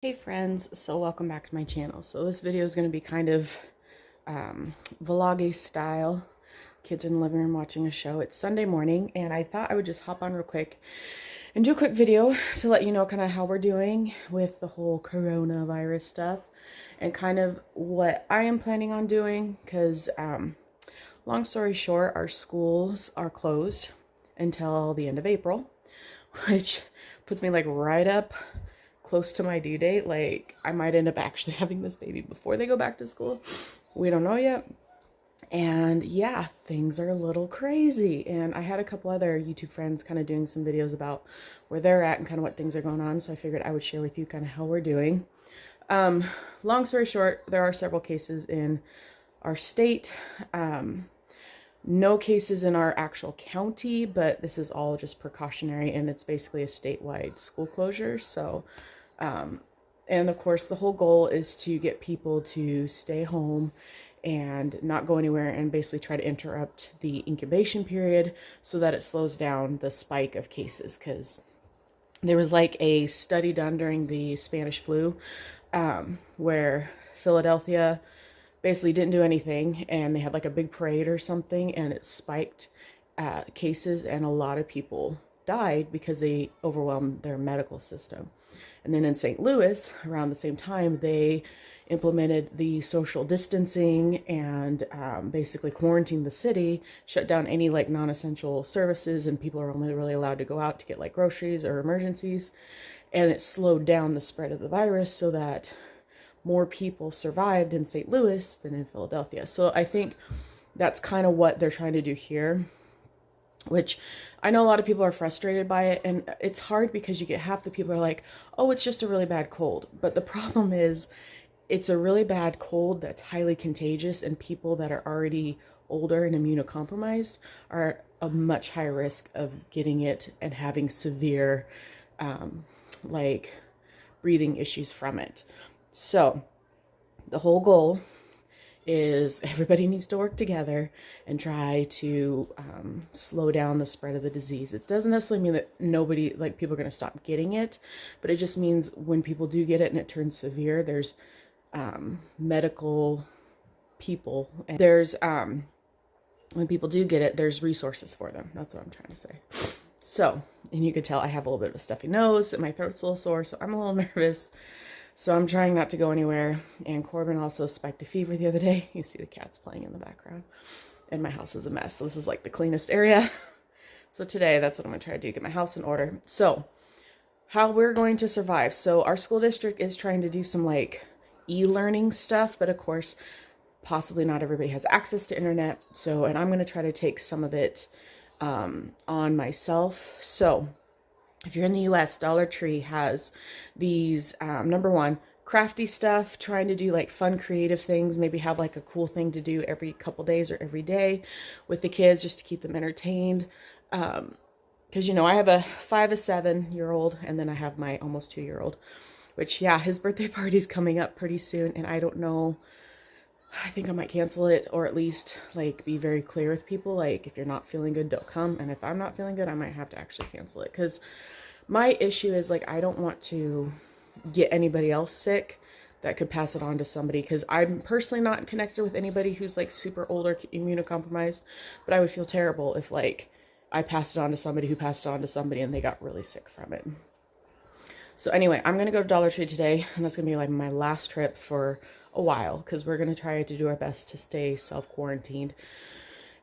Hey friends, so welcome back to my channel. So this video is going to be kind of vloggy style. Kids in the living room watching a show. It's Sunday morning and I thought I would just hop on real quick and do a quick video to let you know kind of how we're doing with the whole coronavirus stuff and kind of what I am planning on doing because long story short, our schools are closed until the end of April, which puts me like right up close to my due date. Like I might end up actually having this baby before they go back to school. We don't know yet. And yeah, things are a little crazy. And I had a couple other YouTube friends kind of doing some videos about where they're at and kind of what things are going on. So I figured I would share with you kind of how we're doing. Long story short, there are several cases in our state. No cases in our actual county, but this is all just precautionary and it's basically a statewide school closure. So and of course, the whole goal is to get people to stay home and not go anywhere and basically try to interrupt the incubation period so that it slows down the spike of cases. Because there was like a study done during the Spanish flu where Philadelphia basically didn't do anything and they had like a big parade or something and it spiked cases and a lot of people died because they overwhelmed their medical system. And then in St. Louis, around the same time, they implemented the social distancing and basically quarantined the city, shut down any like non-essential services, and people are only really allowed to go out to get like groceries or emergencies. And it slowed down the spread of the virus so that more people survived in St. Louis than in Philadelphia. So I think that's kind of what they're trying to do here, which I know a lot of people are frustrated by it, and it's hard because you get half the people are like, oh, it's just a really bad cold. But the problem is it's a really bad cold that's highly contagious, and people that are already older and immunocompromised are a much higher risk of getting it and having severe like breathing issues from it. So the whole goal is everybody needs to work together and try to slow down the spread of the disease. It doesn't necessarily mean that nobody, like people are going to stop getting it, but it just means when people do get it and it turns severe, there's medical people, and there's when people do get it, there's resources for them. That's what I'm trying to say. So, and you can tell I have a little bit of a stuffy nose and my throat's a little sore, so I'm a little nervous. So I'm trying not to go anywhere. And Corbin also spiked a fever the other day. You see the cats playing in the background. And my house is a mess. So this is like the cleanest area. So today, that's what I'm going to try to do, get my house in order. So how we're going to survive. So our school district is trying to do some like e-learning stuff. But of course, possibly not everybody has access to internet. So, and I'm going to try to take some of it on myself. So if you're in the US, Dollar Tree has these, number one, crafty stuff, trying to do like fun, creative things, maybe have like a cool thing to do every couple days or every day with the kids just to keep them entertained. Because, you know, I have a 5, a 7-year-old, and then I have my almost 2-year-old, which, yeah, his birthday party's coming up pretty soon, and I don't know. I think I might cancel it, or at least like be very clear with people, like if you're not feeling good, don't come. And if I'm not feeling good, I might have to actually cancel it, because my issue is like I don't want to get anybody else sick that could pass it on to somebody, because I'm personally not connected with anybody who's like super old or immunocompromised, but I would feel terrible if like I passed it on to somebody who passed it on to somebody and they got really sick from it. So anyway, I'm going to go to Dollar Tree today, and that's going to be like my last trip for a while, because we're going to try to do our best to stay self-quarantined.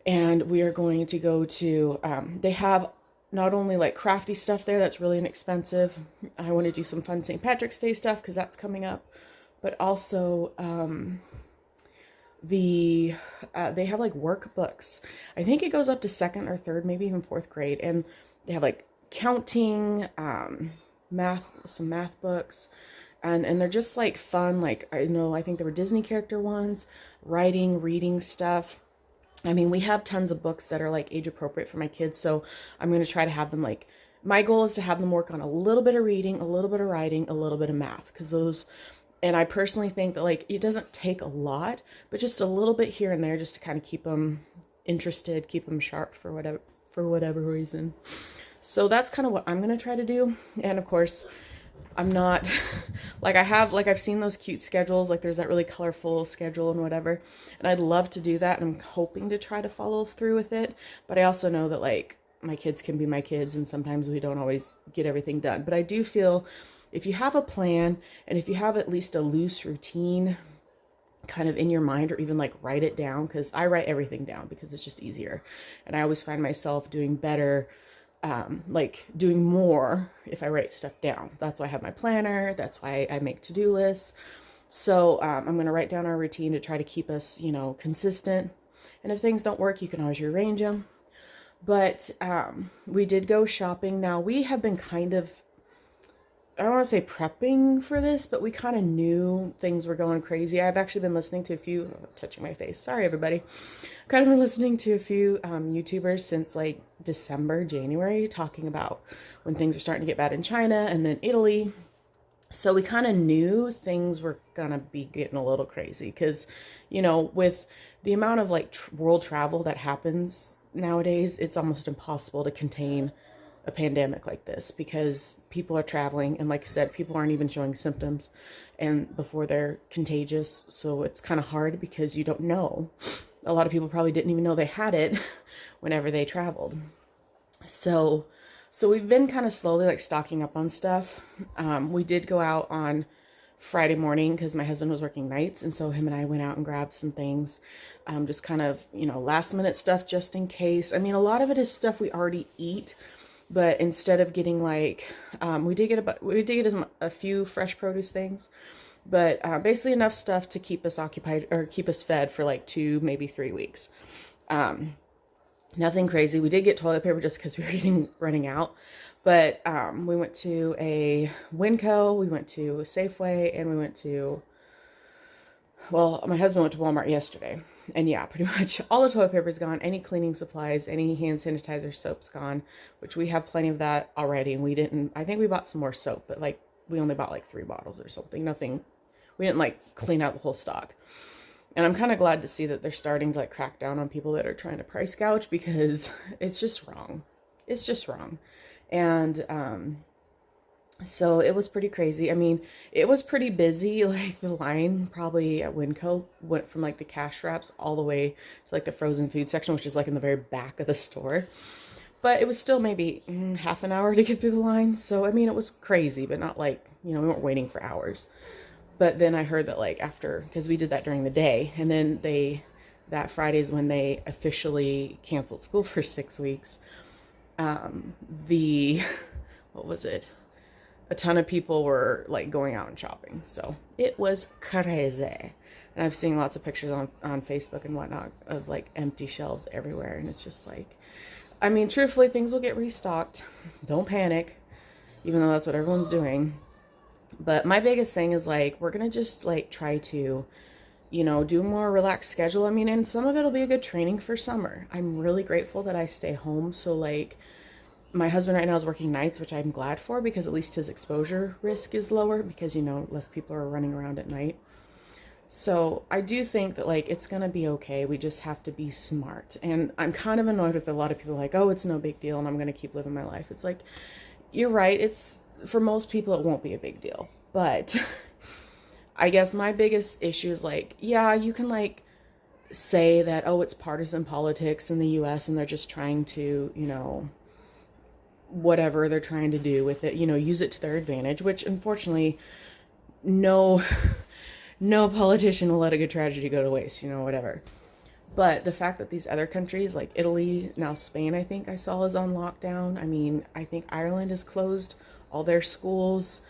And we are going to go to, they have not only like crafty stuff there that's really inexpensive. I want to do some fun St. Patrick's Day stuff because that's coming up. But also, they have like workbooks. I think it goes up to 2nd or 3rd, maybe even 4th grade. And they have like counting, math, some math books, and they're just like fun. Like I think there were Disney character ones, writing, reading stuff. I mean, we have tons of books that are like age appropriate for my kids, so I'm going to try to have them like, my goal is to have them work on a little bit of reading, a little bit of writing, a little bit of math, because those, and I personally think that like it doesn't take a lot, but just a little bit here and there just to kind of keep them interested, keep them sharp for whatever reason. So that's kind of what I'm going to try to do. And of course, I'm not like I've seen those cute schedules, like there's that really colorful schedule and whatever, and I'd love to do that, and I'm hoping to try to follow through with it. But I also know that like my kids can be my kids, and sometimes we don't always get everything done. But I do feel if you have a plan and if you have at least a loose routine kind of in your mind, or even like write it down, because I write everything down because it's just easier, and I always find myself doing better, like doing more if I write stuff down. That's why I have my planner. That's why I make to-do lists. So I'm going to write down our routine to try to keep us, you know, consistent. And if things don't work, you can always rearrange them. But we did go shopping. Now we have been kind of, I don't want to say prepping for this, but we kind of knew things were going crazy. I've actually been listening to a few, oh, touching my face, sorry everybody. Kind of been listening to a few YouTubers since like December, January, talking about when things are starting to get bad in China and then Italy. So we kind of knew things were gonna be getting a little crazy because, you know, with the amount of like world travel that happens nowadays, it's almost impossible to contain a pandemic like this because people are traveling, and like I said, people aren't even showing symptoms and before they're contagious. So it's kind of hard because you don't know. A lot of people probably didn't even know they had it whenever they traveled. So we've been kind of slowly like stocking up on stuff. We did go out on Friday morning because my husband was working nights, and so him and I went out and grabbed some things, just kind of, you know, last minute stuff just in case. I mean, a lot of it is stuff we already eat, but instead of getting like, we did get a few fresh produce things, but basically enough stuff to keep us occupied or keep us fed for like 2, maybe 3 weeks. Nothing crazy. We did get toilet paper just because we were running out, but we went to a Winco, we went to a Safeway, and we went to, well, my husband went to Walmart yesterday. And yeah, pretty much all the toilet paper is gone. Any cleaning supplies, any hand sanitizer, soap's gone, which we have plenty of that already. And we didn't, I think we bought some more soap, but like we only bought like 3 bottles or something. Nothing, we didn't like clean out the whole stock. And I'm kind of glad to see that they're starting to like crack down on people that are trying to price gouge, because it's just wrong. It's just wrong. And so it was pretty crazy. I mean, it was pretty busy. Like the line probably at Winco went from like the cash wraps all the way to like the frozen food section, which is like in the very back of the store. But it was still maybe half an hour to get through the line. So, I mean, it was crazy, but not like, you know, we weren't waiting for hours. But then I heard that like after, because we did that during the day, and then that Friday is when they officially canceled school for 6 weeks. What was it? A ton of people were like going out and shopping. So it was crazy. And I've seen lots of pictures on Facebook and whatnot of like empty shelves everywhere. And it's just like, I mean, truthfully, things will get restocked. Don't panic, even though that's what everyone's doing. But my biggest thing is like, we're going to just like try to, you know, do a more relaxed schedule. I mean, and some of it'll be a good training for summer. I'm really grateful that I stay home. So like, my husband right now is working nights, which I'm glad for, because at least his exposure risk is lower because, you know, less people are running around at night. So I do think that like it's going to be okay. We just have to be smart. And I'm kind of annoyed with a lot of people like, oh, it's no big deal and I'm going to keep living my life. It's like, you're right. It's, for most people, it won't be a big deal. But I guess my biggest issue is like, yeah, you can like say that, oh, it's partisan politics in the US and they're just trying to, you know, whatever they're trying to do with it, you know, use it to their advantage, which unfortunately no politician will let a good tragedy go to waste, you know, whatever. But the fact that these other countries like Italy, now Spain, I think I saw, is on lockdown. I mean, I think Ireland has closed all their schools,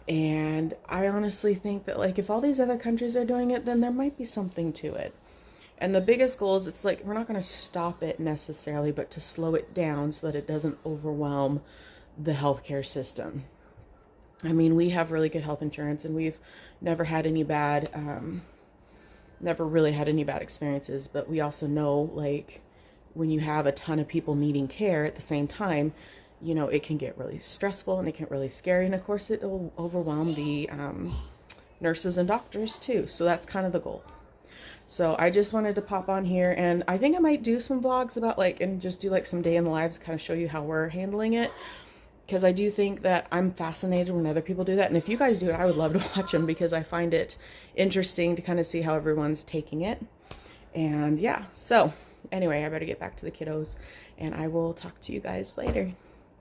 and I honestly think that like if all these other countries are doing it, then there might be something to it. And the biggest goal is, it's like, we're not going to stop it necessarily, but to slow it down so that it doesn't overwhelm the healthcare system. I mean, we have really good health insurance, and we've never had any bad, never really had any bad experiences. But we also know, like, when you have a ton of people needing care at the same time, you know, it can get really stressful and it can get really scary. And of course, it will overwhelm the nurses and doctors too. So that's kind of the goal. So I just wanted to pop on here, and I think I might do some vlogs about like, and just do like some day in the lives, kind of show you how we're handling it. because I do think that I'm fascinated when other people do that. And if you guys do it, I would love to watch them because I find it interesting to kind of see how everyone's taking it. And yeah, so anyway, I better get back to the kiddos and I will talk to you guys later.